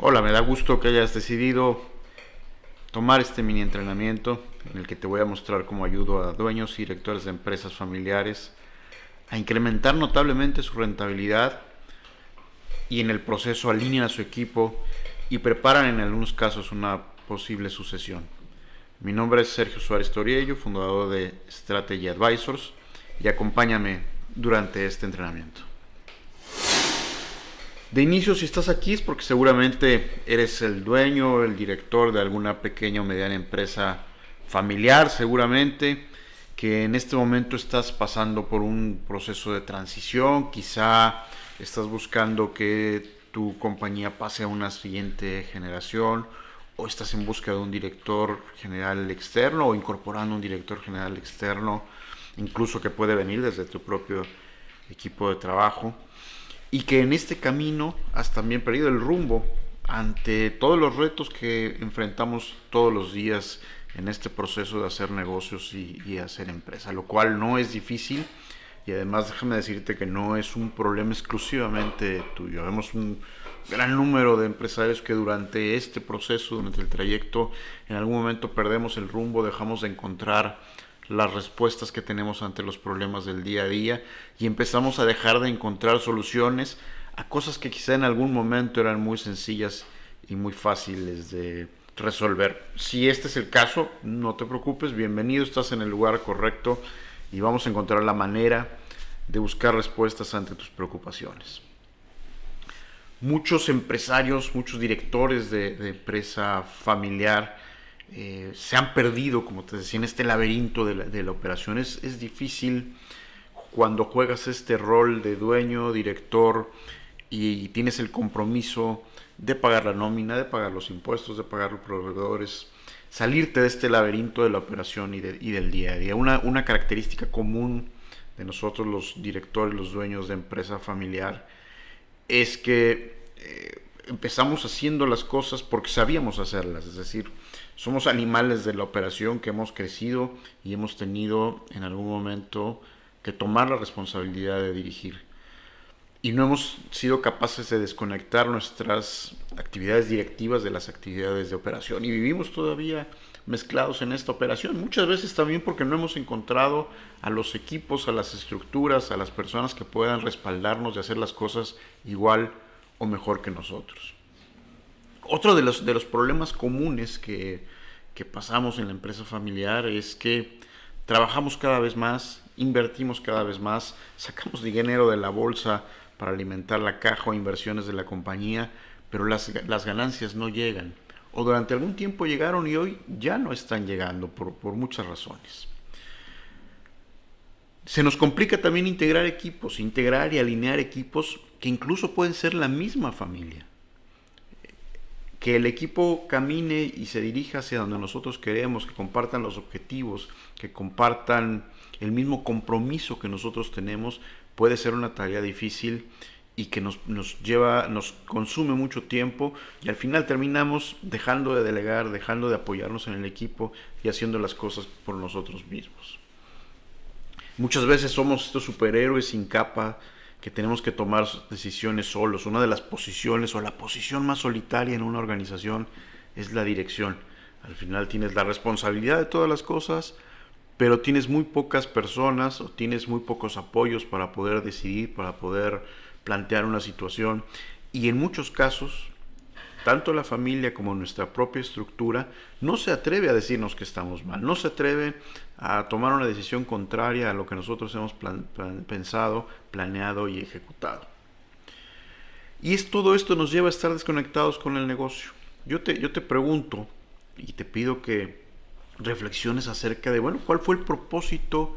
Hola, me da gusto que hayas decidido tomar este mini entrenamiento en el que te voy a mostrar cómo ayudo a dueños y directores de empresas familiares a incrementar notablemente su rentabilidad y en el proceso alinean a su equipo y preparan en algunos casos una posible sucesión. Mi nombre es Sergio Suárez Toriello, fundador de Strategy Advisors, y acompáñame durante este entrenamiento. De inicio, si estás aquí es porque seguramente eres el dueño o el director de alguna pequeña o mediana empresa familiar, seguramente, que en este momento estás pasando por un proceso de transición, quizá estás buscando que tu compañía pase a una siguiente generación, o estás en busca de un director general externo o incorporando un director general externo, incluso que puede venir desde tu propio equipo de trabajo, y que en este camino has también perdido el rumbo ante todos los retos que enfrentamos todos los días en este proceso de hacer negocios y hacer empresa, lo cual no es difícil. Y además déjame decirte que no es un problema exclusivamente tuyo. Vemos un gran número de empresarios que durante este proceso, durante el trayecto, en algún momento perdemos el rumbo, dejamos de encontrar las respuestas que tenemos ante los problemas del día a día y empezamos a dejar de encontrar soluciones a cosas que quizá en algún momento eran muy sencillas y muy fáciles de resolver. Si este es el caso, no te preocupes, bienvenido, estás en el lugar correcto y vamos a encontrar la manera de buscar respuestas ante tus preocupaciones. Muchos empresarios, muchos directores de empresa familiar se han perdido, como te decía, en este laberinto de la operación. Es difícil cuando juegas este rol de dueño, director y tienes el compromiso de pagar la nómina, de pagar los impuestos, de pagar los proveedores, salirte de este laberinto de la operación y del día a día. Una característica común de nosotros los directores, los dueños de empresa familiar, es que empezamos haciendo las cosas porque sabíamos hacerlas, es decir, somos animales de la operación que hemos crecido y hemos tenido en algún momento que tomar la responsabilidad de dirigir. Y no hemos sido capaces de desconectar nuestras actividades directivas de las actividades de operación. Y vivimos todavía mezclados en esta operación. Muchas veces también porque no hemos encontrado a los equipos, a las estructuras, a las personas que puedan respaldarnos y hacer las cosas igual o mejor que nosotros. Otro de los problemas comunes que pasamos en la empresa familiar es que trabajamos cada vez más, invertimos cada vez más, sacamos dinero de la bolsa para alimentar la caja o inversiones de la compañía, pero las ganancias no llegan. O durante algún tiempo llegaron y hoy ya no están llegando por muchas razones. Se nos complica también integrar y alinear equipos que incluso pueden ser la misma familia. Que el equipo camine y se dirija hacia donde nosotros queremos, que compartan los objetivos, que compartan el mismo compromiso que nosotros tenemos, puede ser una tarea difícil y que nos consume mucho tiempo, y al final terminamos dejando de delegar, dejando de apoyarnos en el equipo y haciendo las cosas por nosotros mismos. Muchas veces somos estos superhéroes sin capa que tenemos que tomar decisiones solos. Una de las posiciones o la posición más solitaria en una organización es la dirección. Al final tienes la responsabilidad de todas las cosas, pero tienes muy pocas personas o tienes muy pocos apoyos para poder decidir, para poder plantear una situación. Y en muchos casos, tanto la familia como nuestra propia estructura no se atreve a decirnos que estamos mal, no se atreve a tomar una decisión contraria a lo que nosotros hemos pensado, planeado y ejecutado. Y todo esto nos lleva a estar desconectados con el negocio. Yo te pregunto y te pido que reflexiones acerca de, bueno, ¿cuál fue el propósito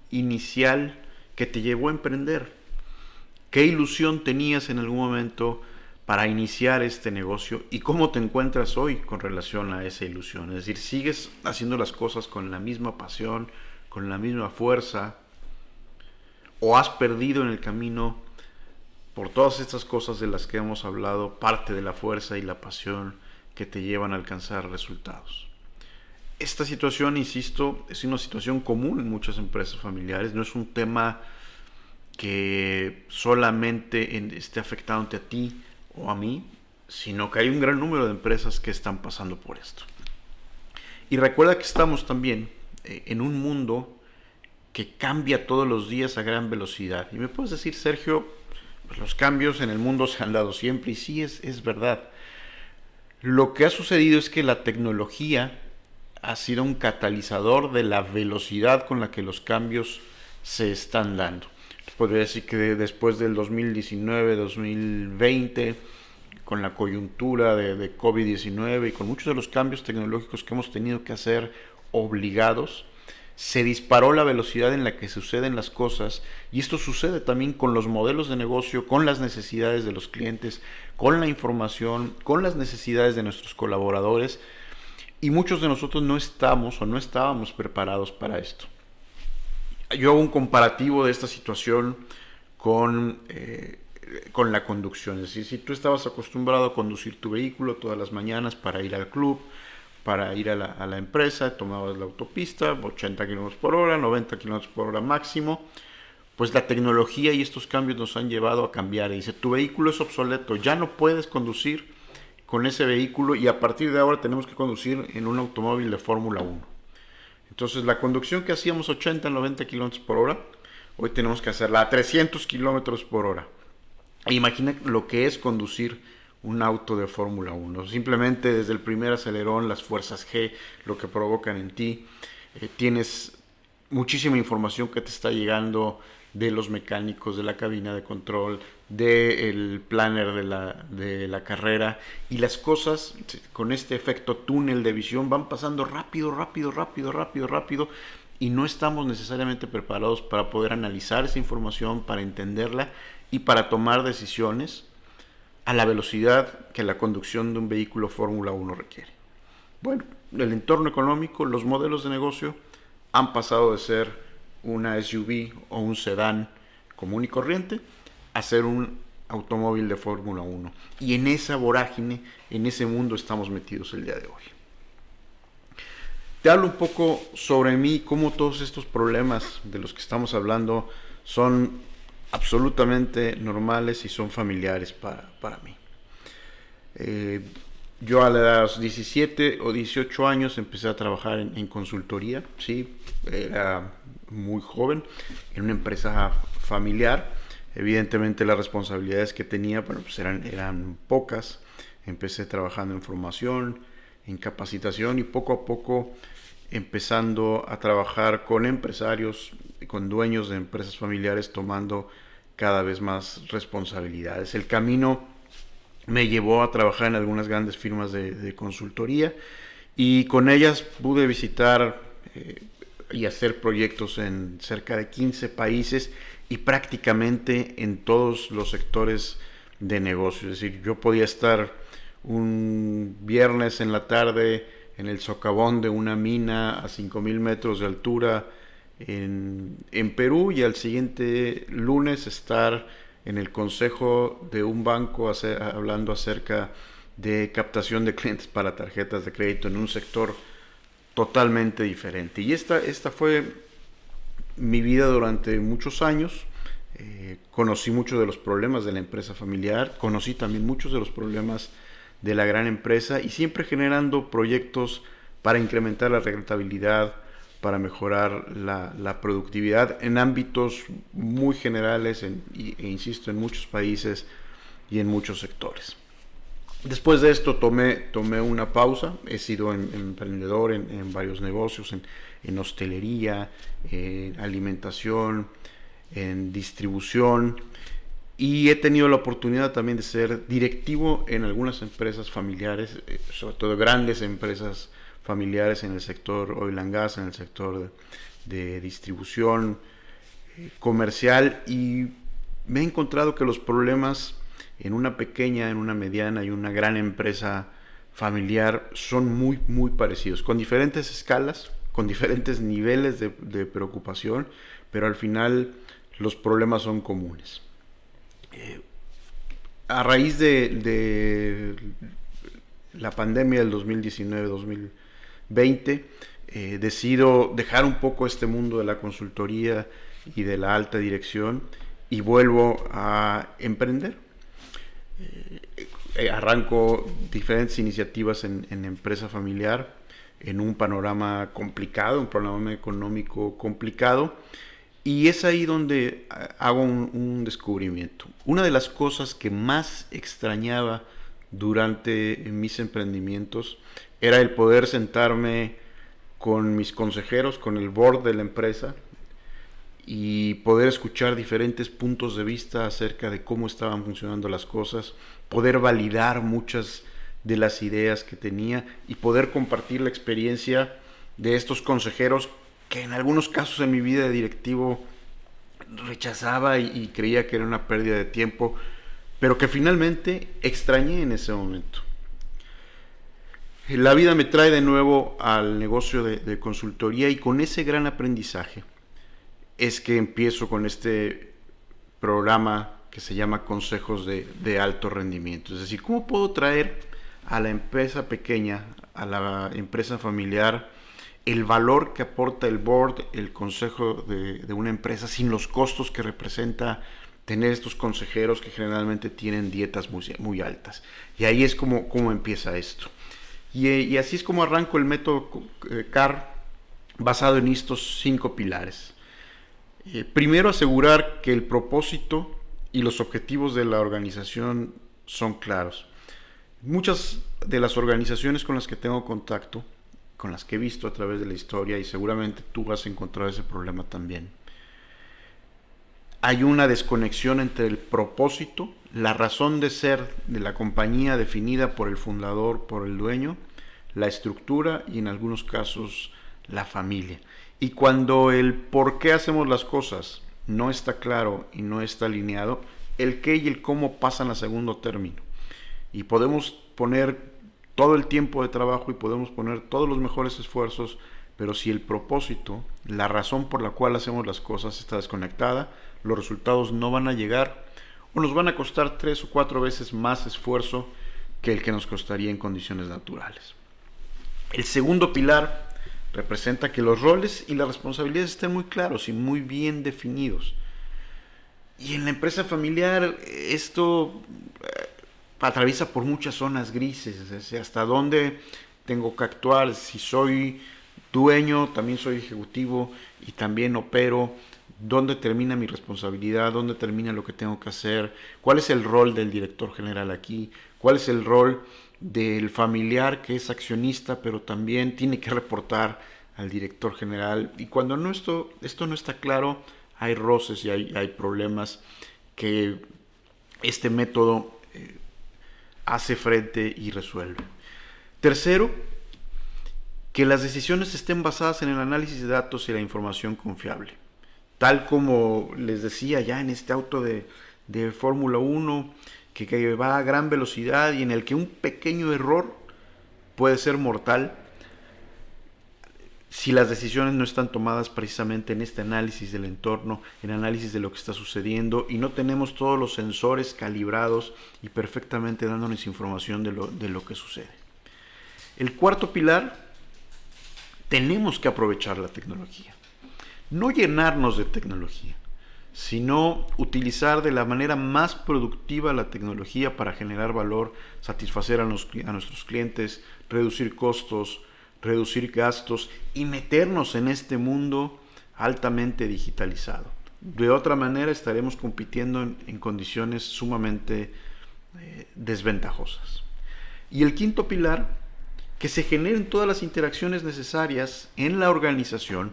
inicial que te llevó a emprender? ¿Qué ilusión tenías en algún momento para iniciar este negocio y cómo te encuentras hoy con relación a esa ilusión? Es decir, ¿sigues haciendo las cosas con la misma pasión, con la misma fuerza, o has perdido en el camino, por todas estas cosas de las que hemos hablado, parte de la fuerza y la pasión que te llevan a alcanzar resultados? Esta situación, insisto, es una situación común en muchas empresas familiares, no es un tema que solamente esté afectándote a ti o a mí. sino que hay un gran número de empresas que están pasando por esto. Y recuerda que estamos también en un mundo que cambia todos los días a gran velocidad. Y me puedes decir, Sergio, pues los cambios en el mundo se han dado siempre, y sí, es verdad. Lo que ha sucedido es que la tecnología ha sido un catalizador de la velocidad con la que los cambios se están dando. Podría decir que después del 2019, 2020, con la coyuntura de COVID-19 y con muchos de los cambios tecnológicos que hemos tenido que hacer obligados, se disparó la velocidad en la que suceden las cosas, y esto sucede también con los modelos de negocio, con las necesidades de los clientes, con la información, con las necesidades de nuestros colaboradores, y muchos de nosotros no estamos o no estábamos preparados para esto. Yo hago un comparativo de esta situación con la conducción. Es decir, si tú estabas acostumbrado a conducir tu vehículo todas las mañanas para ir al club, para ir a la empresa, tomabas la autopista, 80 km por hora, 90 km por hora máximo, pues la tecnología y estos cambios nos han llevado a cambiar. Y dice, tu vehículo es obsoleto, ya no puedes conducir con ese vehículo, y a partir de ahora tenemos que conducir en un automóvil de Fórmula 1. Entonces la conducción que hacíamos 80, 90 km por hora, hoy tenemos que hacerla a 300 km por hora. Imagina lo que es conducir un auto de Fórmula 1. Simplemente desde el primer acelerón, las fuerzas G, lo que provocan en ti. Tienes muchísima información que te está llegando de los mecánicos, de la cabina de control, del planner de la carrera, y las cosas con este efecto túnel de visión van pasando rápido, y no estamos necesariamente preparados para poder analizar esa información, para entenderla y para tomar decisiones a la velocidad que la conducción de un vehículo Fórmula 1 requiere. Bueno, el entorno económico, los modelos de negocio han pasado de ser una SUV o un sedán común y corriente a ser un automóvil de Fórmula 1. Y en esa vorágine, en ese mundo estamos metidos el día de hoy. Te hablo un poco sobre mí, cómo todos estos problemas de los que estamos hablando son absolutamente normales y son familiares para mí. Yo a los 17 o 18 años empecé a trabajar en consultoría, sí, era muy joven, en una empresa familiar. Evidentemente las responsabilidades que tenía, bueno, pues eran pocas. Empecé trabajando en formación, en capacitación, y poco a poco empezando a trabajar con empresarios, con dueños de empresas familiares, tomando cada vez más responsabilidades. El camino me llevó a trabajar en algunas grandes firmas de consultoría, y con ellas pude visitar y hacer proyectos en cerca de 15 países y prácticamente en todos los sectores de negocio. Es decir, yo podía estar un viernes en la tarde en el socavón de una mina a 5,000 metros de altura en Perú, y al siguiente lunes estar en el consejo de un banco hablando acerca de captación de clientes para tarjetas de crédito en un sector totalmente diferente. Y esta fue mi vida durante muchos años. Conocí muchos de los problemas de la empresa familiar, conocí también muchos de los problemas de la gran empresa, y siempre generando proyectos para incrementar la rentabilidad, para mejorar la productividad en ámbitos muy generales e insisto, en muchos países y en muchos sectores. Después de esto tomé una pausa. He sido emprendedor en varios negocios, en hostelería, en alimentación, en distribución, y he tenido la oportunidad también de ser directivo en algunas empresas familiares, sobre todo grandes empresas familiares en el sector oil and gas, en el sector de distribución comercial, y me he encontrado que los problemas en una pequeña, en una mediana y una gran empresa familiar son muy, muy parecidos, con diferentes escalas, con diferentes niveles de preocupación, pero al final los problemas son comunes. A raíz de la pandemia del 2019-2020, decido dejar un poco este mundo de la consultoría y de la alta dirección, y vuelvo a emprender. arranco diferentes iniciativas en empresa familiar, en un panorama complicado, un panorama económico complicado, y es ahí donde hago un descubrimiento. Una de las cosas que más extrañaba durante mis emprendimientos era el poder sentarme con mis consejeros, con el board de la empresa, y poder escuchar diferentes puntos de vista acerca de cómo estaban funcionando las cosas, poder validar muchas de las ideas que tenía y poder compartir la experiencia de estos consejeros que en algunos casos en mi vida de directivo rechazaba y creía que era una pérdida de tiempo, pero que finalmente extrañé en ese momento. La vida me trae de nuevo al negocio de consultoría, y con ese gran aprendizaje es que empiezo con este programa que se llama Consejos de Alto Rendimiento. Es decir, ¿cómo puedo traer a la empresa pequeña, a la empresa familiar, el valor que aporta el board, el consejo de una empresa, sin los costos que representa tener estos consejeros que generalmente tienen dietas muy altas? Y ahí es como empieza esto. Y así es como arranco el método CAR, basado en estos 5 pilares. Primero, asegurar que el propósito y los objetivos de la organización son claros. Muchas de las organizaciones con las que tengo contacto, con las que he visto a través de la historia, y seguramente tú vas a encontrar ese problema también, hay una desconexión entre el propósito, la razón de ser de la compañía definida por el fundador, por el dueño, la estructura y en algunos casos la familia. Y cuando el por qué hacemos las cosas no está claro y no está alineado, el qué y el cómo pasan a segundo término. Y podemos poner todo el tiempo de trabajo y podemos poner todos los mejores esfuerzos, pero si el propósito, la razón por la cual hacemos las cosas está desconectada, los resultados no van a llegar o nos van a costar 3 o 4 veces más esfuerzo que el que nos costaría en condiciones naturales. El segundo pilar representa que los roles y las responsabilidades estén muy claros y muy bien definidos. Y en la empresa familiar esto atraviesa por muchas zonas grises, es decir, hasta dónde tengo que actuar. Si soy dueño, también soy ejecutivo y también opero. ¿Dónde termina mi responsabilidad? ¿Dónde termina lo que tengo que hacer? ¿Cuál es el rol del director general aquí? ¿Cuál es el rol del familiar que es accionista pero también tiene que reportar al director general? Y cuando esto no está claro, hay roces y hay problemas que este método hace frente y resuelve. Tercero, que las decisiones estén basadas en el análisis de datos y la información confiable. Tal como les decía ya en este auto de Fórmula 1, que va a gran velocidad y en el que un pequeño error puede ser mortal si las decisiones no están tomadas precisamente en este análisis del entorno, en análisis de lo que está sucediendo, y no tenemos todos los sensores calibrados y perfectamente dándonos información de lo que sucede. El cuarto pilar, tenemos que aprovechar la tecnología. No llenarnos de tecnología, sino utilizar de la manera más productiva la tecnología para generar valor, satisfacer a nuestros clientes, reducir costos, reducir gastos y meternos en este mundo altamente digitalizado. De otra manera estaremos compitiendo en condiciones sumamente desventajosas. Y el quinto pilar, que se generen todas las interacciones necesarias en la organización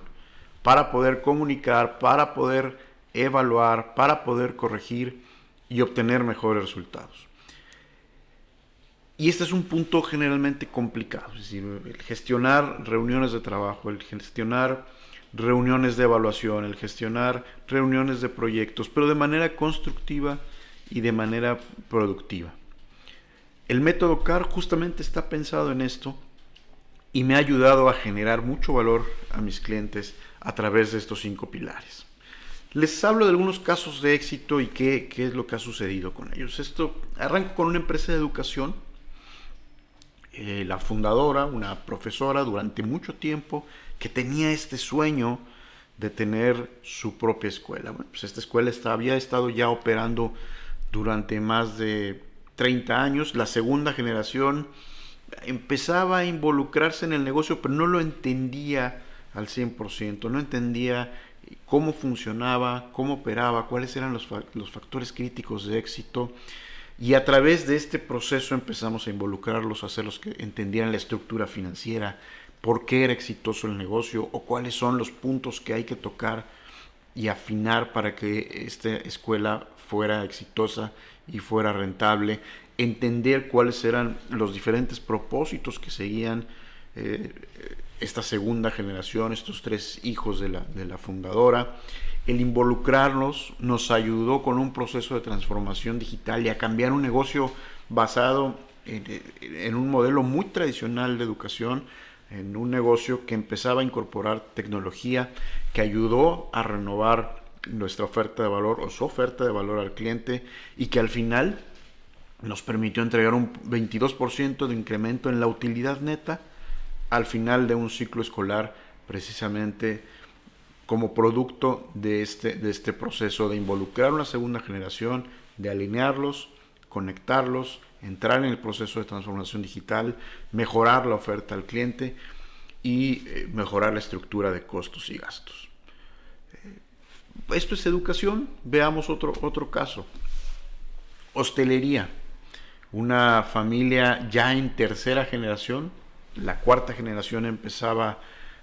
para poder comunicar, para poder evaluar, para poder corregir y obtener mejores resultados. Y este es un punto generalmente complicado, es decir, el gestionar reuniones de trabajo, el gestionar reuniones de evaluación, el gestionar reuniones de proyectos, pero de manera constructiva y de manera productiva. El método CAR justamente está pensado en esto y me ha ayudado a generar mucho valor a mis clientes a través de estos 5 pilares. Les hablo de algunos casos de éxito y qué es lo que ha sucedido con ellos. Arranco con una empresa de educación. La fundadora, una profesora durante mucho tiempo, que tenía este sueño de tener su propia escuela. Bueno, pues esta escuela había estado ya operando durante más de 30 años. La segunda generación empezaba a involucrarse en el negocio, pero no lo entendía al 100%, no entendía cómo funcionaba, cómo operaba, cuáles eran los factores críticos de éxito. Y a través de este proceso empezamos a involucrarlos, a hacerlos que entendieran la estructura financiera, por qué era exitoso el negocio o cuáles son los puntos que hay que tocar y afinar para que esta escuela fuera exitosa y fuera rentable, entender cuáles eran los diferentes propósitos que seguían esta segunda generación, estos 3 hijos de la fundadora. El involucrarnos nos ayudó con un proceso de transformación digital y a cambiar un negocio basado en un modelo muy tradicional de educación, en un negocio que empezaba a incorporar tecnología, que ayudó a renovar nuestra oferta de valor o su oferta de valor al cliente y que al final nos permitió entregar un 22% de incremento en la utilidad neta al final de un ciclo escolar, precisamente como producto de este proceso de involucrar a una segunda generación, de alinearlos, conectarlos, entrar en el proceso de transformación digital, mejorar la oferta al cliente y mejorar la estructura de costos y gastos. Esto es educación. Veamos otro caso. Hostelería. Una familia ya en tercera generación, la cuarta generación empezaba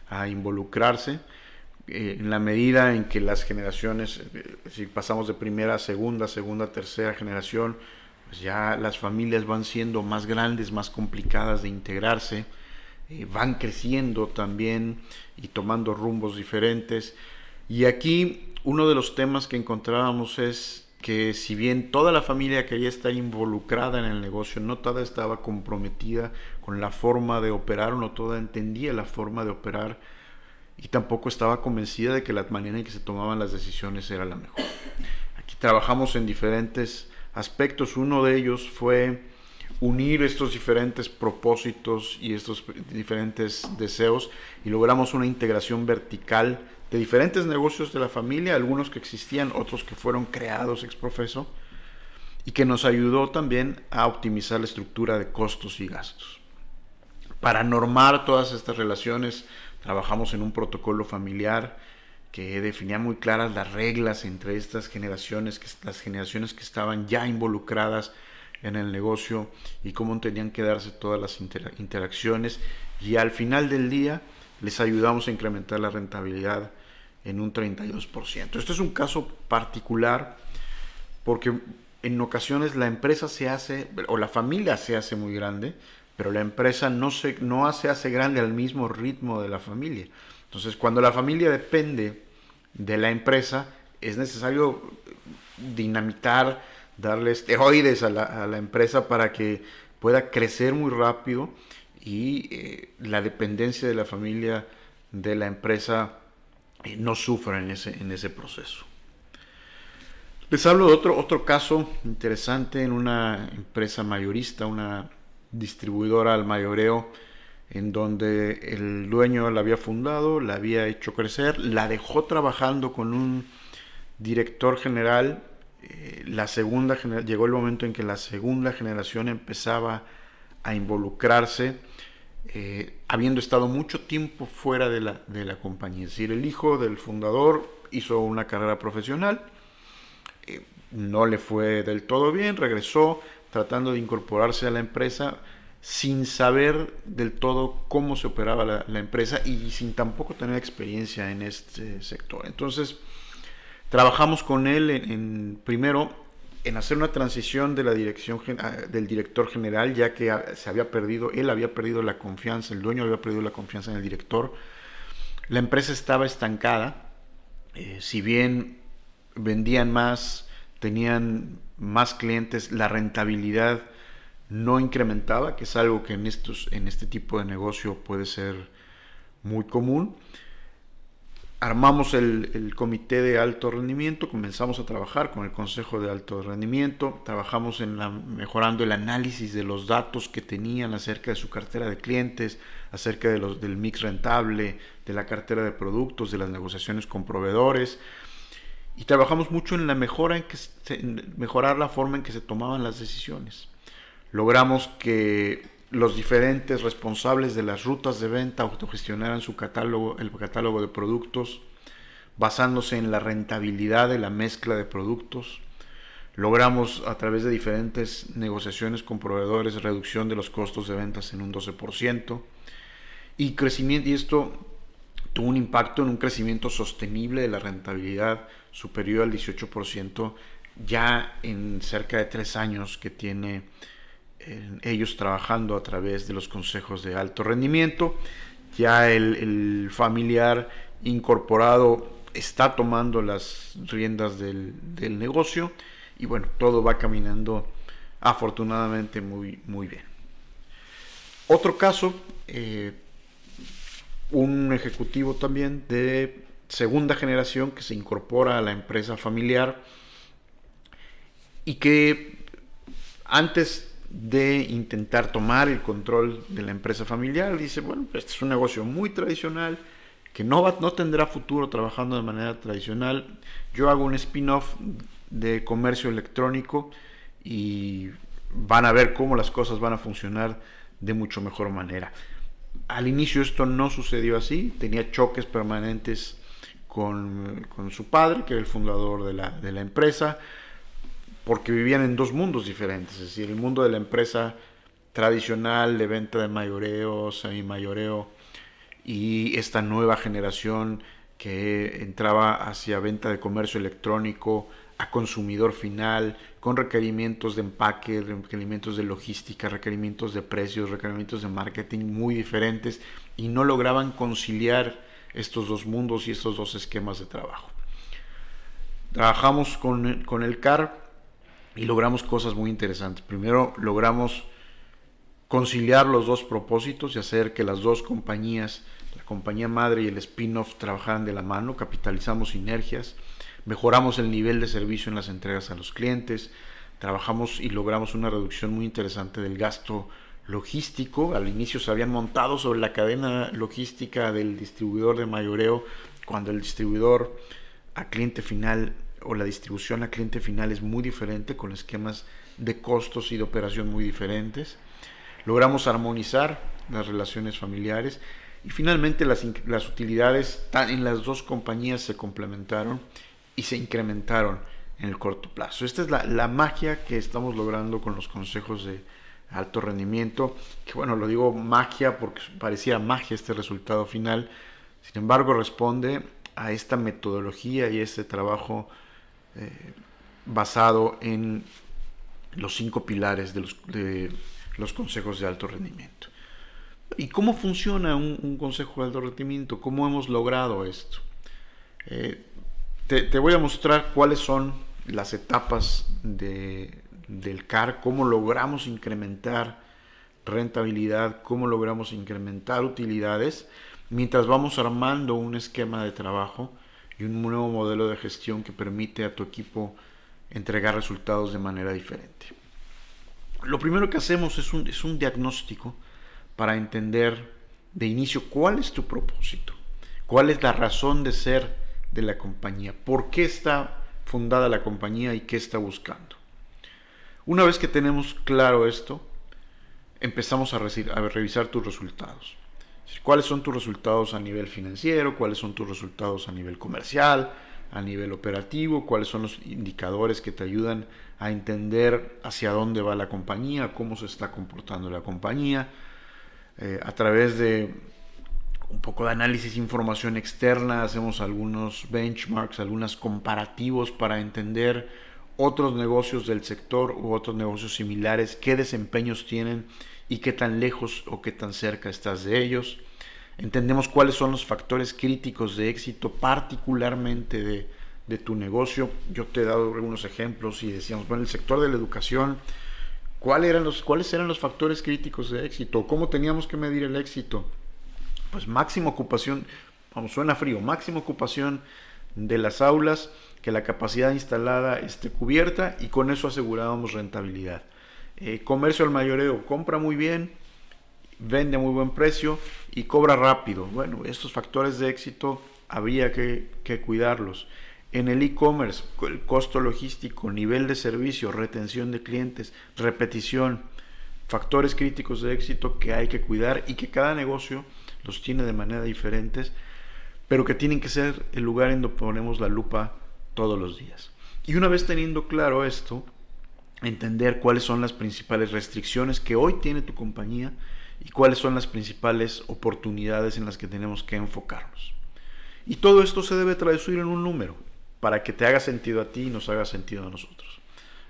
a involucrarse. En la medida en que las generaciones, si pasamos de primera a segunda, tercera generación, pues ya las familias van siendo más grandes, más complicadas de integrarse, van creciendo también y tomando rumbos diferentes. Y aquí uno de los temas que encontrábamos es que si bien toda la familia quería estar involucrada en el negocio, no toda estaba comprometida con la forma de operar, o no toda entendía la forma de operar, y tampoco estaba convencida de que la manera en que se tomaban las decisiones era la mejor. Aquí trabajamos en diferentes aspectos. Uno de ellos fue unir estos diferentes propósitos y estos diferentes deseos y logramos una integración vertical de diferentes negocios de la familia, algunos que existían, otros que fueron creados ex profeso, y que nos ayudó también a optimizar la estructura de costos y gastos. Para normar todas estas relaciones, trabajamos en un protocolo familiar que definía muy claras las reglas entre estas generaciones, las generaciones que estaban ya involucradas en el negocio y cómo tenían que darse todas las interacciones, y al final del día les ayudamos a incrementar la rentabilidad en un 32%. Este es un caso particular porque en ocasiones la empresa se hace, o la familia se hace muy grande, pero la empresa no se hace grande al mismo ritmo de la familia. Entonces, cuando la familia depende de la empresa, es necesario dinamitar, darle esteroides a la empresa para que pueda crecer muy rápido y la dependencia de la familia de la empresa no sufra en ese proceso. Les hablo de otro caso interesante en una empresa mayorista, una distribuidora al mayoreo, en donde el dueño la había fundado, la había hecho crecer, la dejó trabajando con un director general. Llegó el momento en que la segunda generación empezaba a involucrarse, habiendo estado mucho tiempo fuera de la compañía. Es decir, el hijo del fundador hizo una carrera profesional, no le fue del todo bien, regresó tratando de incorporarse a la empresa sin saber del todo cómo se operaba la empresa y sin tampoco tener experiencia en este sector. Entonces, trabajamos con él primero en hacer una transición de la dirección del director general, ya que él había perdido la confianza, el dueño había perdido la confianza en el director. La empresa estaba estancada, si bien vendían más, tenían más clientes, la rentabilidad no incrementaba, que es algo que en este tipo de negocio puede ser muy común. Armamos el comité de alto rendimiento, comenzamos a trabajar con el consejo de alto rendimiento, trabajamos mejorando el análisis de los datos que tenían acerca de su cartera de clientes, acerca del mix rentable, de la cartera de productos, de las negociaciones con proveedores, y trabajamos mucho en la mejorar la forma en que se tomaban las decisiones. Logramos que los diferentes responsables de las rutas de venta autogestionaran su catálogo, el catálogo de productos, basándose en la rentabilidad de la mezcla de productos. Logramos a través de diferentes negociaciones con proveedores reducción de los costos de ventas en un 12% y crecimiento, y esto tuvo un impacto en un crecimiento sostenible de la rentabilidad superior al 18% ya en cerca de 3 años que tiene ellos trabajando a través de los consejos de alto rendimiento. Ya el familiar incorporado está tomando las riendas del negocio y bueno, todo va caminando afortunadamente muy bien. Otro caso, un ejecutivo también de segunda generación que se incorpora a la empresa familiar y que antes de intentar tomar el control de la empresa familiar dice, bueno, este es un negocio muy tradicional que no tendrá futuro trabajando de manera tradicional. Yo hago un spin-off de comercio electrónico y van a ver cómo las cosas van a funcionar de mucho mejor manera. Al inicio esto no sucedió así, tenía choques permanentes con su padre, que era el fundador de la empresa, porque vivían en dos mundos diferentes, es decir, el mundo de la empresa tradicional de venta de mayoreo, semi-mayoreo, y esta nueva generación que entraba hacia venta de comercio electrónico a consumidor final, con requerimientos de empaque, requerimientos de logística, requerimientos de precios, requerimientos de marketing muy diferentes, y no lograban conciliar estos dos mundos y estos dos esquemas de trabajo. Trabajamos con el CAR y logramos cosas muy interesantes. Primero, logramos conciliar los dos propósitos y hacer que las dos compañías, la compañía madre y el spin-off, trabajaran de la mano. Capitalizamos sinergias, mejoramos el nivel de servicio en las entregas a los clientes, trabajamos y logramos una reducción muy interesante del gasto logístico. Al inicio se habían montado sobre la cadena logística del distribuidor de mayoreo, cuando el distribuidor a cliente final o la distribución a cliente final es muy diferente, con esquemas de costos y de operación muy diferentes. Logramos armonizar las relaciones familiares y finalmente las utilidades en las dos compañías se complementaron y se incrementaron en el corto plazo. Esta es la magia que estamos logrando con los consejos de alto rendimiento, que bueno, lo digo magia porque parecía magia este resultado final, sin embargo responde a esta metodología y este trabajo basado en los 5 pilares de los consejos de alto rendimiento. ¿Y cómo funciona un consejo de alto rendimiento? ¿Cómo hemos logrado esto? Te voy a mostrar cuáles son las etapas del CAR, cómo logramos incrementar rentabilidad, cómo logramos incrementar utilidades, mientras vamos armando un esquema de trabajo y un nuevo modelo de gestión que permite a tu equipo entregar resultados de manera diferente. Lo primero que hacemos es un diagnóstico para entender de inicio cuál es tu propósito, cuál es la razón de ser de la compañía, por qué está fundada la compañía y qué está buscando. Una vez que tenemos claro esto, empezamos a revisar tus resultados. ¿Cuáles son tus resultados a nivel financiero? ¿Cuáles son tus resultados a nivel comercial? A nivel operativo, cuáles son los indicadores que te ayudan a entender hacia dónde va la compañía, cómo se está comportando la compañía, a través de un poco de análisis de información externa, hacemos algunos benchmarks, algunos comparativos para entender otros negocios del sector u otros negocios similares, qué desempeños tienen y qué tan lejos o qué tan cerca estás de ellos. Entendemos cuáles son los factores críticos de éxito, particularmente de tu negocio. Yo te he dado algunos ejemplos y decíamos, bueno, el sector de la educación, ¿cuáles eran los factores críticos de éxito? ¿Cómo teníamos que medir el éxito? Pues máxima ocupación, suena frío, máxima ocupación de las aulas, que la capacidad instalada esté cubierta y con eso asegurábamos rentabilidad. Comercio al mayoreo, compra muy bien, vende a muy buen precio y cobra rápido. Bueno, estos factores de éxito habría que cuidarlos. En el e-commerce, el costo logístico, nivel de servicio, retención de clientes, repetición, factores críticos de éxito que hay que cuidar y que cada negocio los tiene de manera diferente, pero que tienen que ser el lugar en donde ponemos la lupa todos los días. Y una vez teniendo claro esto, entender cuáles son las principales restricciones que hoy tiene tu compañía y cuáles son las principales oportunidades en las que tenemos que enfocarnos. Y todo esto se debe traducir en un número para que te haga sentido a ti y nos haga sentido a nosotros.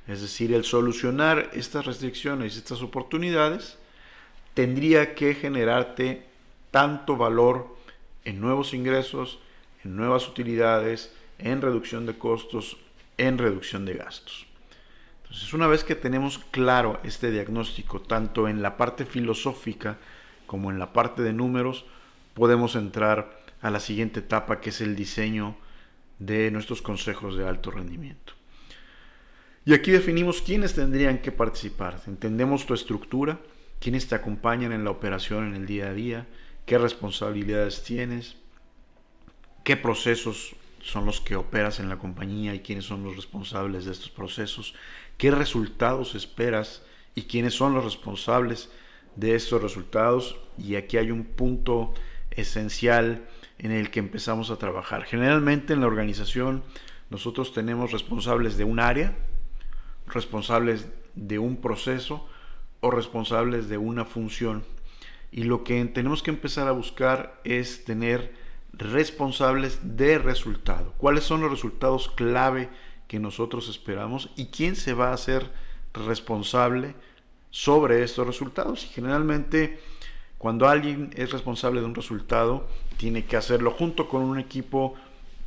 Es decir, el solucionar estas restricciones y estas oportunidades tendría que generarte tanto valor en nuevos ingresos, en nuevas utilidades, en reducción de costos, en reducción de gastos. Entonces, una vez que tenemos claro este diagnóstico, tanto en la parte filosófica como en la parte de números, podemos entrar a la siguiente etapa, que es el diseño de nuestros consejos de alto rendimiento. Y aquí definimos quiénes tendrían que participar. Entendemos tu estructura, quiénes te acompañan en la operación en el día a día, qué responsabilidades tienes, qué procesos son los que operas en la compañía y quiénes son los responsables de estos procesos, qué resultados esperas y quiénes son los responsables de estos resultados. Y aquí hay un punto esencial en el que empezamos a trabajar. Generalmente en la organización nosotros tenemos responsables de un área, responsables de un proceso o responsables de una función. Y lo que tenemos que empezar a buscar es tener responsables de resultado. ¿Cuáles son los resultados clave que nosotros esperamos y quién se va a hacer responsable sobre estos resultados? Y generalmente cuando alguien es responsable de un resultado, tiene que hacerlo junto con un equipo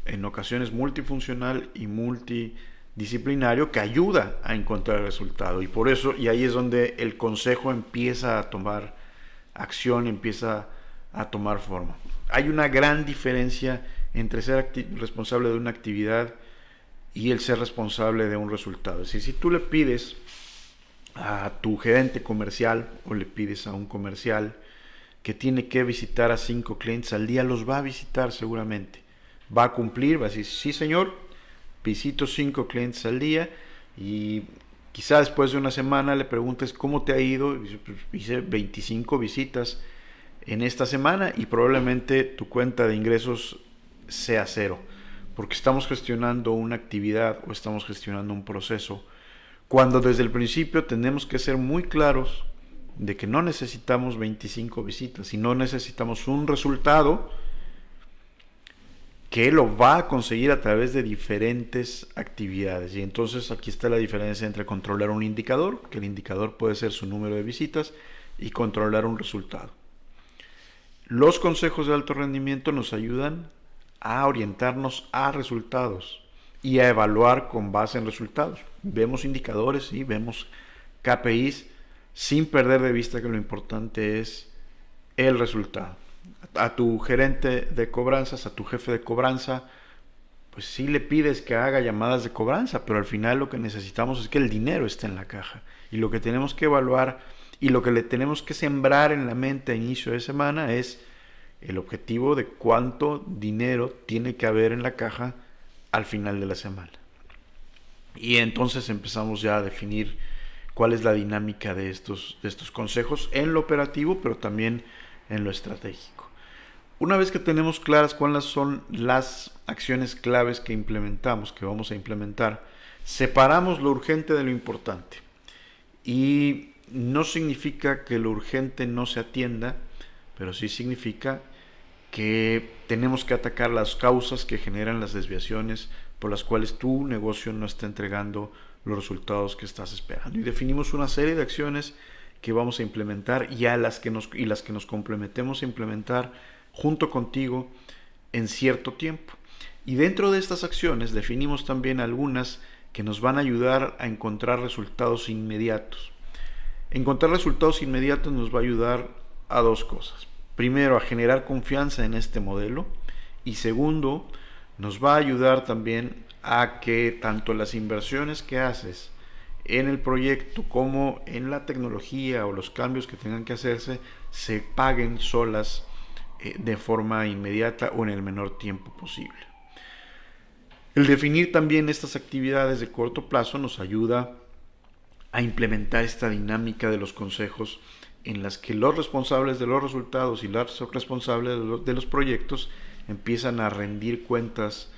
en ocasiones multifuncional y multidisciplinario que ayuda a encontrar el resultado. Y por eso, y ahí es donde el consejo empieza a tomar acción, empieza a tomar forma. Hay una gran diferencia entre ser responsable de una actividad y el ser responsable de un resultado. Es decir, si tú le pides a tu gerente comercial o le pides a un comercial que tiene que visitar a 5 clientes al día, los va a visitar seguramente. Va a cumplir, va a decir, sí señor, visito 5 clientes al día, y quizá después de una semana le preguntes cómo te ha ido. Hice 25 visitas en esta semana y probablemente tu cuenta de ingresos sea cero, porque estamos gestionando una actividad o estamos gestionando un proceso, cuando desde el principio tenemos que ser muy claros de que no necesitamos 25 visitas y no necesitamos un resultado que lo va a conseguir a través de diferentes actividades. Y entonces aquí está la diferencia entre controlar un indicador, que el indicador puede ser su número de visitas, y controlar un resultado. Los consejos de alto rendimiento nos ayudan a orientarnos a resultados y a evaluar con base en resultados. Vemos indicadores y vemos KPIs, sin perder de vista que lo importante es el resultado. A tu gerente de cobranzas, a tu jefe de cobranza, pues sí le pides que haga llamadas de cobranza, pero al final lo que necesitamos es que el dinero esté en la caja. Y lo que tenemos que evaluar y lo que le tenemos que sembrar en la mente a inicio de semana es el objetivo de cuánto dinero tiene que haber en la caja al final de la semana. Y entonces empezamos ya a definir cuál es la dinámica de estos consejos en lo operativo, pero también en lo estratégico. Una vez que tenemos claras cuáles son las acciones claves que implementamos, que vamos a implementar, separamos lo urgente de lo importante. Y no significa que lo urgente no se atienda, pero sí significa que tenemos que atacar las causas que generan las desviaciones por las cuales tu negocio no está entregando los resultados que estás esperando. Y definimos una serie de acciones que vamos a implementar y las que nos comprometemos a implementar junto contigo en cierto tiempo. Y dentro de estas acciones definimos también algunas que nos van a ayudar a encontrar resultados inmediatos. Encontrar resultados inmediatos nos va a ayudar a dos cosas. Primero, a generar confianza en este modelo, y segundo, nos va a ayudar también a que tanto las inversiones que haces en el proyecto como en la tecnología o los cambios que tengan que hacerse se paguen solas de forma inmediata o en el menor tiempo posible. El definir también estas actividades de corto plazo nos ayuda a implementar esta dinámica de los consejos en las que los responsables de los resultados y los responsables de los proyectos empiezan a rendir cuentas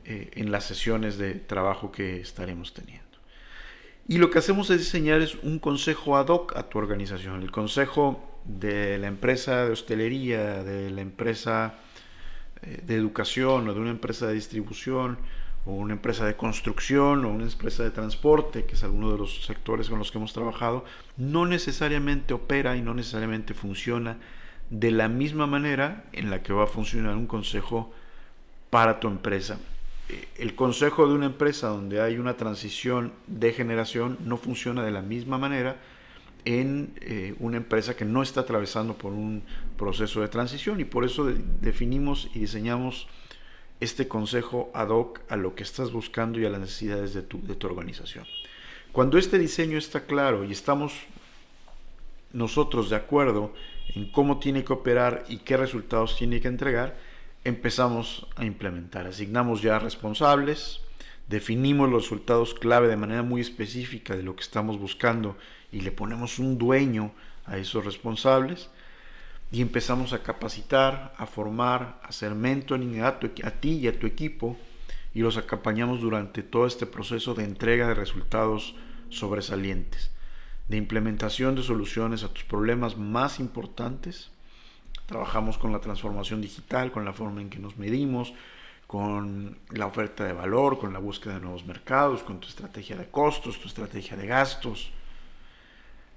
en las sesiones de trabajo que estaremos teniendo. Y lo que hacemos es diseñar un consejo ad hoc a tu organización. El consejo de la empresa de hostelería, de la empresa de educación o de una empresa de distribución o una empresa de construcción o una empresa de transporte, que es alguno de los sectores con los que hemos trabajado, no necesariamente opera y no necesariamente funciona de la misma manera en la que va a funcionar un consejo para tu empresa. El consejo de una empresa donde hay una transición de generación no funciona de la misma manera en una empresa que no está atravesando por un proceso de transición, y por eso definimos y diseñamos este consejo ad hoc a lo que estás buscando y a las necesidades de tu organización. Cuando este diseño está claro y estamos nosotros de acuerdo en cómo tiene que operar y qué resultados tiene que entregar, empezamos a implementar. Asignamos ya responsables, definimos los resultados clave de manera muy específica de lo que estamos buscando y le ponemos un dueño a esos responsables, y empezamos a capacitar, a formar, a hacer mentoring a ti y a tu equipo, y los acompañamos durante todo este proceso de entrega de resultados sobresalientes, de implementación de soluciones a tus problemas más importantes. Trabajamos con la transformación digital, con la forma en que nos medimos, con la oferta de valor, con la búsqueda de nuevos mercados, con tu estrategia de costos, tu estrategia de gastos,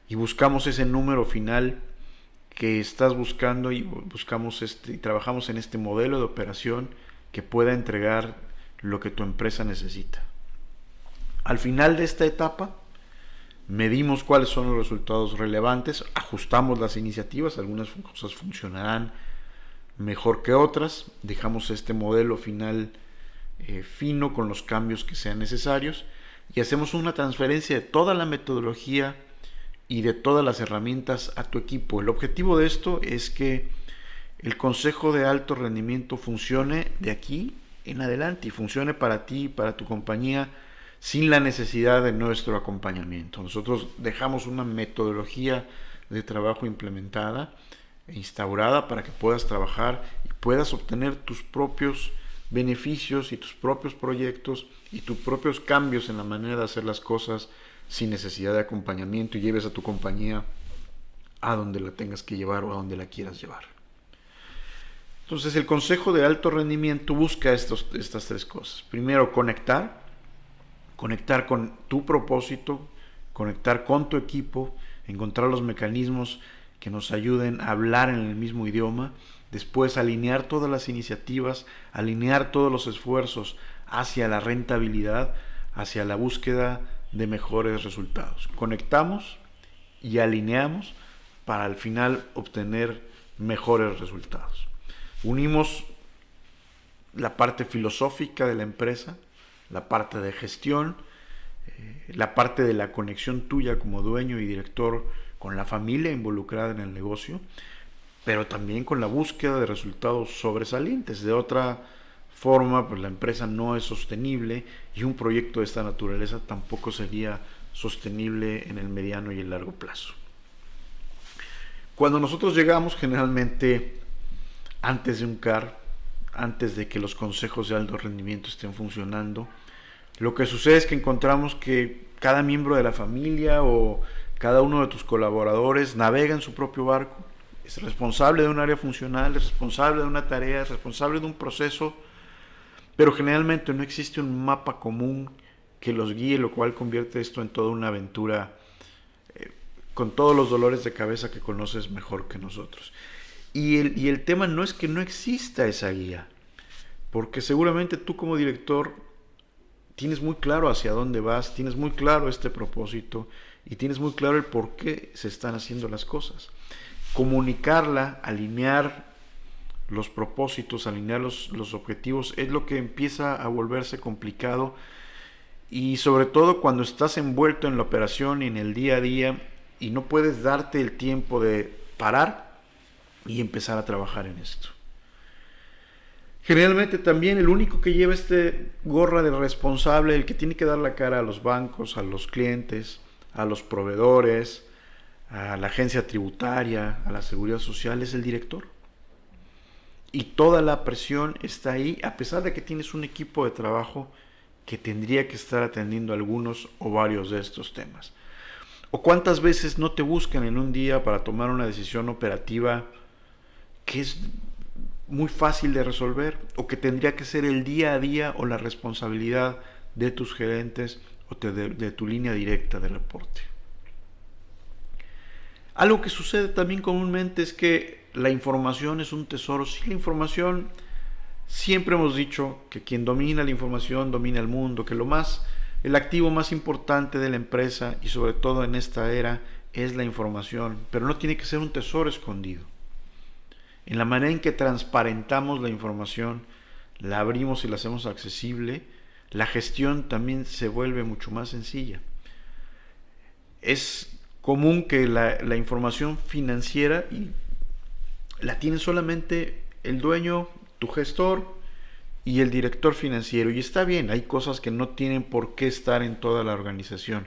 y buscamos ese número final que estás buscando, y y trabajamos en este modelo de operación que pueda entregar lo que tu empresa necesita. Al final de esta etapa, medimos cuáles son los resultados relevantes, ajustamos las iniciativas, algunas cosas funcionarán mejor que otras, dejamos este modelo final fino con los cambios que sean necesarios, y hacemos una transferencia de toda la metodología y de todas las herramientas a tu equipo. El objetivo de esto es que el consejo de alto rendimiento funcione de aquí en adelante y funcione para ti y para tu compañía sin la necesidad de nuestro acompañamiento. Nosotros dejamos una metodología de trabajo implementada e instaurada para que puedas trabajar y puedas obtener tus propios beneficios y tus propios proyectos y tus propios cambios en la manera de hacer las cosas sin necesidad de acompañamiento, y lleves a tu compañía a donde la tengas que llevar o a donde la quieras llevar. Entonces, el consejo de alto rendimiento busca estas tres cosas. Primero, conectar con tu propósito, conectar con tu equipo, encontrar los mecanismos que nos ayuden a hablar en el mismo idioma. Después, alinear todas las iniciativas, alinear todos los esfuerzos hacia la rentabilidad, hacia la búsqueda de mejores resultados. Conectamos y alineamos para al final obtener mejores resultados. Unimos la parte filosófica de la empresa, la parte de gestión, la parte de la conexión tuya como dueño y director con la familia involucrada en el negocio, pero también con la búsqueda de resultados sobresalientes. De otra forma, pues la empresa no es sostenible, y un proyecto de esta naturaleza tampoco sería sostenible en el mediano y el largo plazo. Cuando nosotros llegamos, generalmente antes de un CAR, antes de que los consejos de alto rendimiento estén funcionando, lo que sucede es que encontramos que cada miembro de la familia o cada uno de tus colaboradores navega en su propio barco, es responsable de un área funcional, es responsable de una tarea, es responsable de un proceso, pero generalmente no existe un mapa común que los guíe, lo cual convierte esto en toda una aventura con todos los dolores de cabeza que conoces mejor que nosotros. Y el tema no es que no exista esa guía, porque seguramente tú como director tienes muy claro hacia dónde vas, tienes muy claro este propósito y tienes muy claro el por qué se están haciendo las cosas. Comunicarla, alinear los propósitos, alinear los objetivos, es lo que empieza a volverse complicado, y sobre todo cuando estás envuelto en la operación y en el día a día y no puedes darte el tiempo de parar y empezar a trabajar en esto. Generalmente también el único que lleva este gorra de responsable, el que tiene que dar la cara a los bancos, a los clientes, a los proveedores, a la agencia tributaria, a la seguridad social, es el director. Y toda la presión está ahí, a pesar de que tienes un equipo de trabajo que tendría que estar atendiendo algunos o varios de estos temas. ¿O cuántas veces no te buscan en un día para tomar una decisión operativa que es muy fácil de resolver, o que tendría que ser el día a día o la responsabilidad de tus gerentes o de tu línea directa de reporte? Algo que sucede también comúnmente es que la información es un tesoro. Sí, la información, siempre hemos dicho que quien domina la información domina el mundo, que el activo más importante de la empresa, y sobre todo en esta era, es la información, pero no tiene que ser un tesoro escondido. En la manera en que transparentamos la información, la abrimos y la hacemos accesible, la gestión también se vuelve mucho más sencilla. Es común que la información financiera la tiene solamente el dueño, tu gestor y el director financiero. Y está bien, hay cosas que no tienen por qué estar en toda la organización.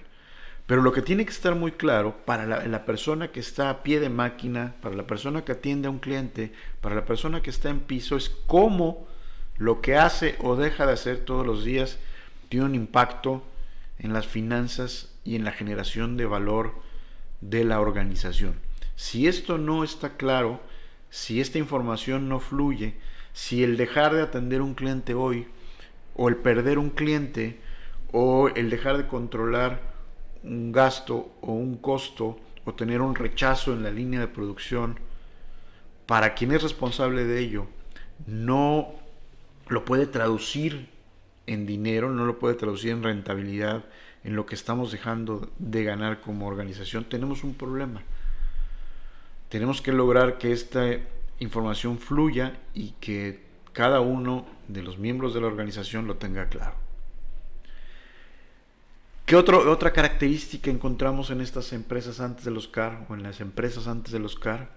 Pero lo que tiene que estar muy claro para la persona que está a pie de máquina, para la persona que atiende a un cliente, para la persona que está en piso, es cómo lo que hace o deja de hacer todos los días tiene un impacto en las finanzas y en la generación de valor de la organización. Si esto no está claro, si esta información no fluye, si el dejar de atender un cliente hoy, o el perder un cliente, o el dejar de controlar un gasto o un costo, o tener un rechazo en la línea de producción, para quien es responsable de ello, no lo puede traducir en dinero, no lo puede traducir en rentabilidad, en lo que estamos dejando de ganar como organización, tenemos un problema. Tenemos que lograr que esta información fluya y que cada uno de los miembros de la organización lo tenga claro. ¿Qué otra característica encontramos en estas empresas antes de los CAR, o en las empresas antes de los CAR?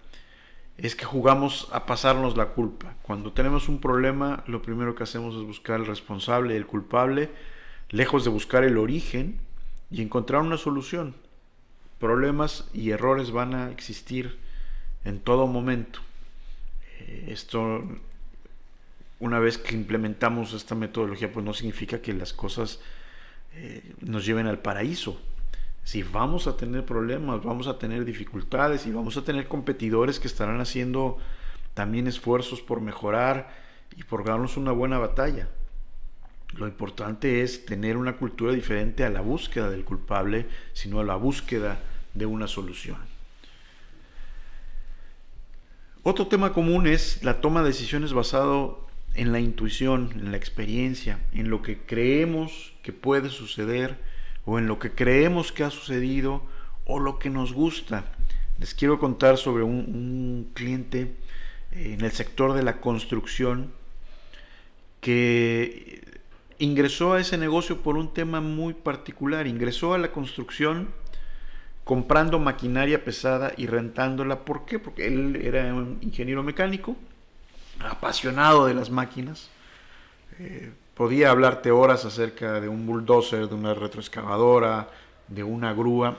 Es que jugamos a pasarnos la culpa. Cuando tenemos un problema, lo primero que hacemos es buscar el responsable y el culpable, lejos de buscar el origen y encontrar una solución. Problemas y errores van a existir en todo momento. Esto, una vez que implementamos esta metodología, pues no significa que las cosas nos lleven al paraíso. Si vamos a tener problemas, vamos a tener dificultades y vamos a tener competidores que estarán haciendo también esfuerzos por mejorar y por ganarnos una buena batalla. Lo importante es tener una cultura diferente a la búsqueda del culpable, sino a la búsqueda de una solución. Otro tema común es la toma de decisiones basado en la intuición, en la experiencia, en lo que creemos que puede suceder, o en lo que creemos que ha sucedido, o lo que nos gusta. Les quiero contar sobre un cliente en el sector de la construcción que ingresó a ese negocio por un tema muy particular. Ingresó a la construcción comprando maquinaria pesada y rentándola. ¿Por qué? Porque él era un ingeniero mecánico, apasionado de las máquinas. Podía hablarte horas acerca de un bulldozer, de una retroexcavadora, de una grúa,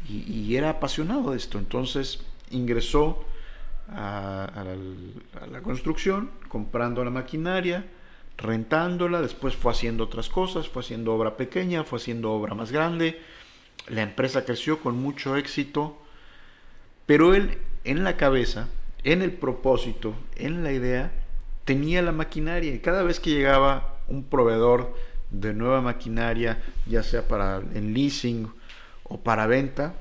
y era apasionado de esto. Entonces ingresó a la construcción, comprando la maquinaria, rentándola, después fue haciendo otras cosas, fue haciendo obra pequeña, fue haciendo obra más grande. La empresa creció con mucho éxito, pero él en la cabeza, en el propósito, en la idea, tenía la maquinaria, y cada vez que llegaba un proveedor de nueva maquinaria, ya sea en leasing o para venta,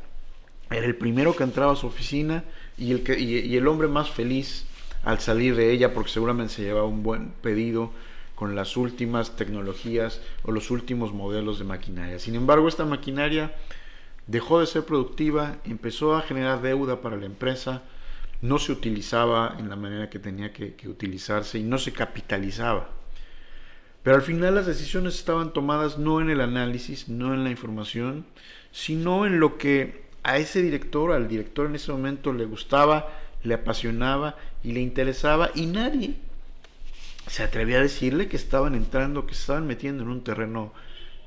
era el primero que entraba a su oficina y el hombre más feliz al salir de ella, porque seguramente se llevaba un buen pedido con las últimas tecnologías o los últimos modelos de maquinaria. Sin embargo, esta maquinaria dejó de ser productiva, empezó a generar deuda para la empresa, no se utilizaba en la manera que tenía que utilizarse y no se capitalizaba. Pero al final las decisiones estaban tomadas no en el análisis, no en la información, sino en lo que a ese director, al director en ese momento le gustaba, le apasionaba y le interesaba, y nadie se atrevía a decirle que estaban entrando, que se estaban metiendo en un terreno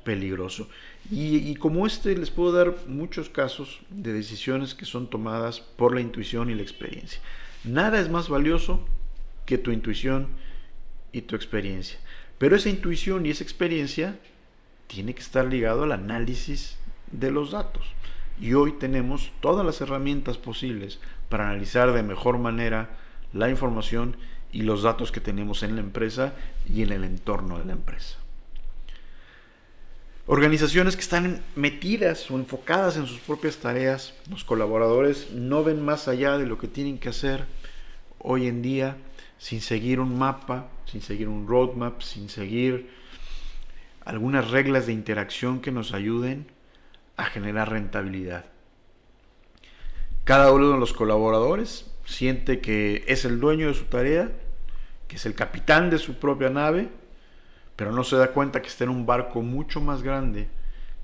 peligroso. Y como les puedo dar muchos casos de decisiones que son tomadas por la intuición y la experiencia. Nada es más valioso que tu intuición y tu experiencia. Pero esa intuición y esa experiencia tiene que estar ligado al análisis de los datos. Y hoy tenemos todas las herramientas posibles para analizar de mejor manera la información y los datos que tenemos en la empresa y en el entorno de la empresa. Organizaciones que están metidas o enfocadas en sus propias tareas, los colaboradores no ven más allá de lo que tienen que hacer hoy en día, sin seguir un mapa, sin seguir un roadmap, sin seguir algunas reglas de interacción que nos ayuden a generar rentabilidad. Cada uno de los colaboradores siente que es el dueño de su tarea, que es el capitán de su propia nave, pero no se da cuenta que está en un barco mucho más grande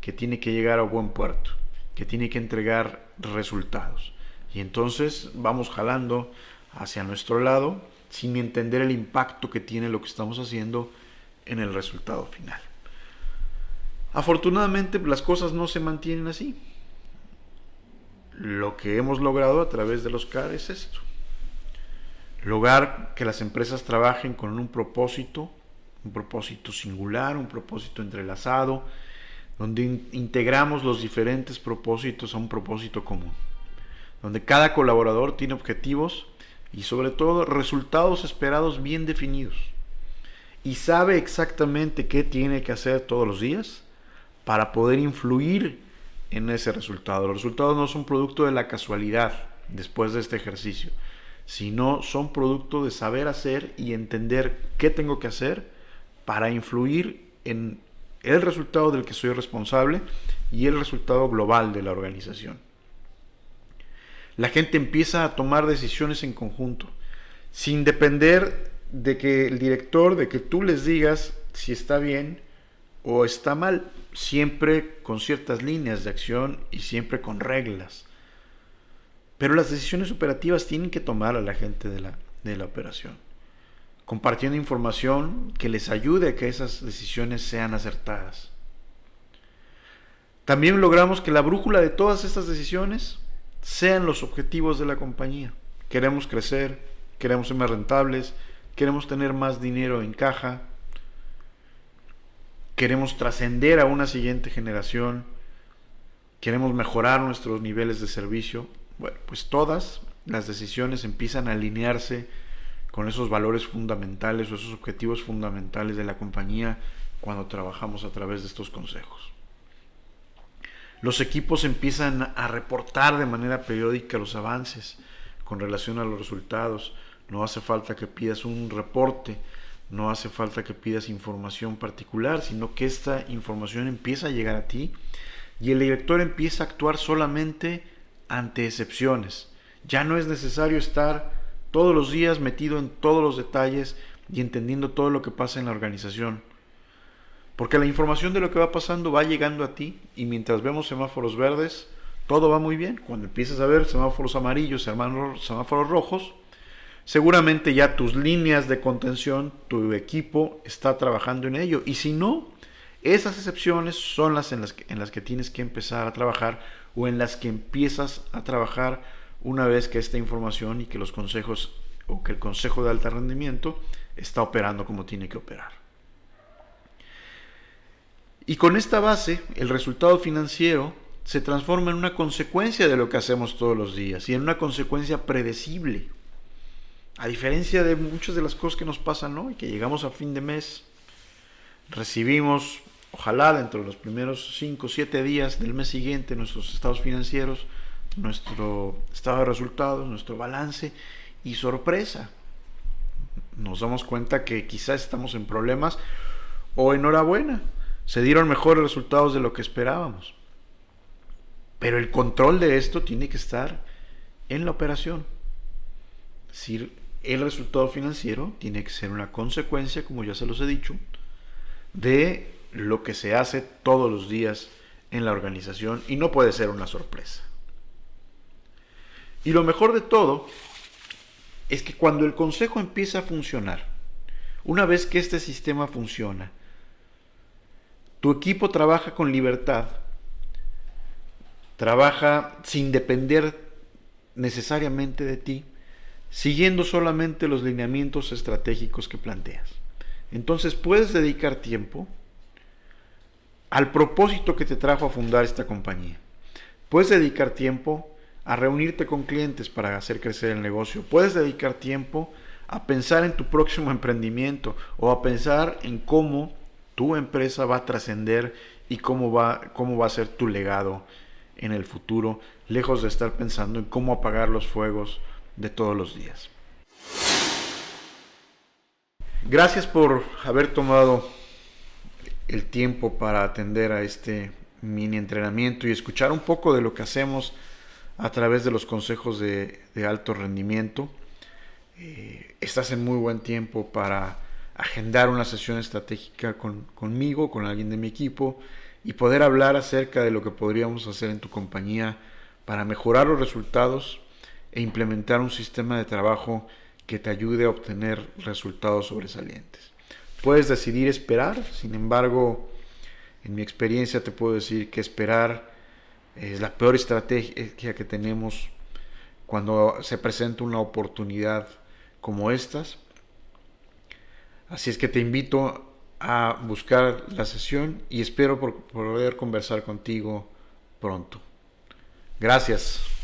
que tiene que llegar a buen puerto, que tiene que entregar resultados. Y entonces vamos jalando hacia nuestro lado sin entender el impacto que tiene lo que estamos haciendo en el resultado final. Afortunadamente las cosas no se mantienen así. Lo que hemos logrado a través de los CAR es esto: lograr que las empresas trabajen con un propósito singular, un propósito entrelazado, donde integramos los diferentes propósitos a un propósito común, donde cada colaborador tiene objetivos y sobre todo resultados esperados bien definidos y sabe exactamente qué tiene que hacer todos los días para poder influir en ese resultado. Los resultados no son producto de la casualidad después de este ejercicio, sino son producto de saber hacer y entender qué tengo que hacer para influir en el resultado del que soy responsable y el resultado global de la organización. La gente empieza a tomar decisiones en conjunto, sin depender de que el director, de que tú les digas si está bien o está mal, siempre con ciertas líneas de acción y siempre con reglas. Pero las decisiones operativas tienen que tomar a la gente de la operación, compartiendo información que les ayude a que esas decisiones sean acertadas. También logramos que la brújula de todas estas decisiones sean los objetivos de la compañía. Queremos crecer, queremos ser más rentables, queremos tener más dinero en caja, queremos trascender a una siguiente generación, queremos mejorar nuestros niveles de servicio. Bueno, pues todas las decisiones empiezan a alinearse con esos valores fundamentales o esos objetivos fundamentales de la compañía cuando trabajamos a través de estos consejos. Los equipos empiezan a reportar de manera periódica los avances con relación a los resultados. No hace falta que pidas un reporte, no hace falta que pidas información particular, sino que esta información empieza a llegar a ti y el director empieza a actuar solamente ante excepciones. Ya no es necesario estar todos los días metido en todos los detalles y entendiendo todo lo que pasa en la organización, porque la información de lo que va pasando va llegando a ti y mientras vemos semáforos verdes, todo va muy bien. Cuando empiezas a ver semáforos amarillos, semáforos rojos, seguramente ya tus líneas de contención, tu equipo está trabajando en ello. Y si no, esas excepciones son las en las que tienes que empezar a trabajar o en las que empiezas a trabajar una vez que esta información y que los consejos o que el consejo de alto rendimiento está operando como tiene que operar. Y con esta base, el resultado financiero se transforma en una consecuencia de lo que hacemos todos los días y en una consecuencia predecible. A diferencia de muchas de las cosas que nos pasan hoy, que llegamos a fin de mes, recibimos, ojalá dentro de los primeros 5 o 7 días del mes siguiente, nuestros estados financieros, nuestro estado de resultados, nuestro balance, y sorpresa, nos damos cuenta que quizás estamos en problemas o enhorabuena, se dieron mejores resultados de lo que esperábamos. Pero el control de esto tiene que estar en la operación. Es decir, el resultado financiero tiene que ser una consecuencia, como ya se los he dicho, de lo que se hace todos los días en la organización y no puede ser una sorpresa. Y lo mejor de todo es que cuando el consejo empieza a funcionar, una vez que este sistema funciona, Tu equipo trabaja con libertad, trabaja sin depender necesariamente de ti, siguiendo solamente los lineamientos estratégicos que planteas. Entonces puedes dedicar tiempo al propósito que te trajo a fundar esta compañía. Puedes dedicar tiempo a reunirte con clientes para hacer crecer el negocio. Puedes dedicar tiempo a pensar en tu próximo emprendimiento o a pensar en cómo tu empresa va a trascender y cómo va a ser tu legado en el futuro, lejos de estar pensando en cómo apagar los fuegos de todos los días. Gracias por haber tomado el tiempo para atender a este mini entrenamiento y escuchar un poco de lo que hacemos a través de los consejos de alto rendimiento. Estás en muy buen tiempo para agendar una sesión estratégica conmigo, con alguien de mi equipo, y poder hablar acerca de lo que podríamos hacer en tu compañía para mejorar los resultados e implementar un sistema de trabajo que te ayude a obtener resultados sobresalientes. Puedes decidir esperar, sin embargo, en mi experiencia te puedo decir que esperar es la peor estrategia que tenemos cuando se presenta una oportunidad como estas. Así es que te invito a buscar la sesión y espero poder conversar contigo pronto. Gracias.